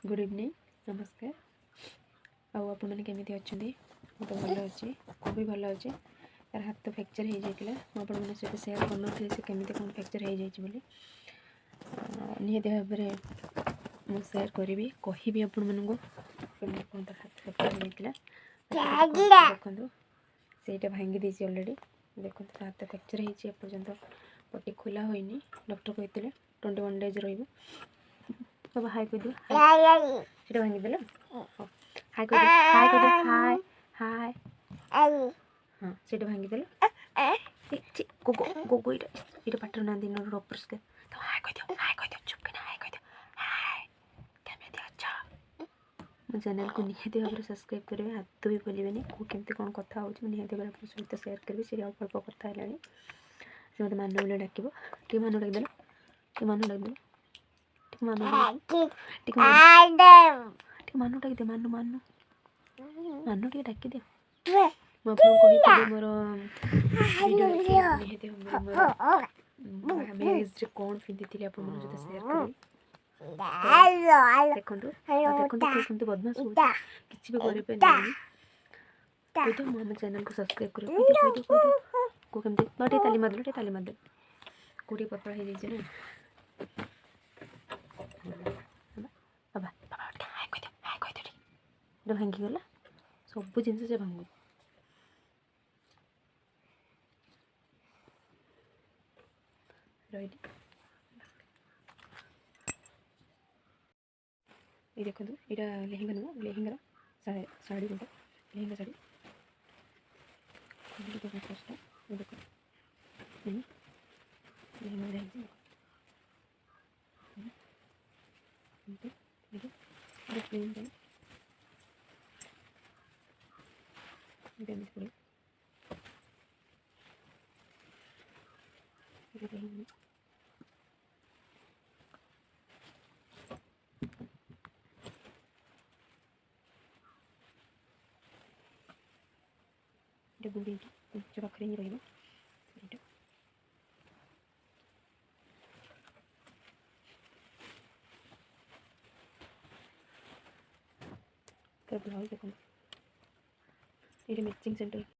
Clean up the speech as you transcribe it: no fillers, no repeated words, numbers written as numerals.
good evening नमस्कार आप मैंने केमी अच्छा तो भल अच्छे को भी भल अच्छे तार हाथ तो फ्रैक्चर हो जाता मैंने सहित सेयार कर से केमी कौन फ्रैक्चर हो जाए निहती भाव में मुझे सेयार करी कहि आपण मानक कौन तार हाथ फ्रैक्चर होता देखो से भांगी देसी अलरेडी देखो हाथ फ्रैक्चर होपर्यंत पट्टी खोला होनी डॉक्टर कहते 21 डेज रही बाबा हाय कह दियो से भांगीदेल हाय कह हाय कह हाय हाय हाँ से भांगीदेल गोगो गोगो ये पाटर ना दिन अपरिष्कार तो हाय कह दियो चुप कि हाय कह दियो हाय केमिति अच्छा मो चैनल को निहाती भाव में सब्सक्राइब करेंगे हाथ भी भूलें को केमती कौन कथा हो निहाती भाव में सहित सेयार करेंगे से अल्प अल्प कथा है से मत मान बोले डाक टे मान डाकदेल टे मान डाकदेल मानु डाक दे मानु मानु मानु टे डाक दे मोर मैरिज कौन पिंधि आप सेयार करी देखो देखो बदमाश किसी भी कर आम चैनल को सब्सक्राइब कर को केमती ताली मारदे कोटी पतला हो जाए ना बाबा बाबा हाय कह भांगीगला सब जिन से भांगू रही ये देखो यहाँ लेहेंगा नुह लेहेंगार शाड़ी गोटे लेहेंगा शाड़ी फर्स्ट देखो लेहेंगा गुंडी जो पाखे ही रही ब्लाउज देखो ये मैचिंग सेंटर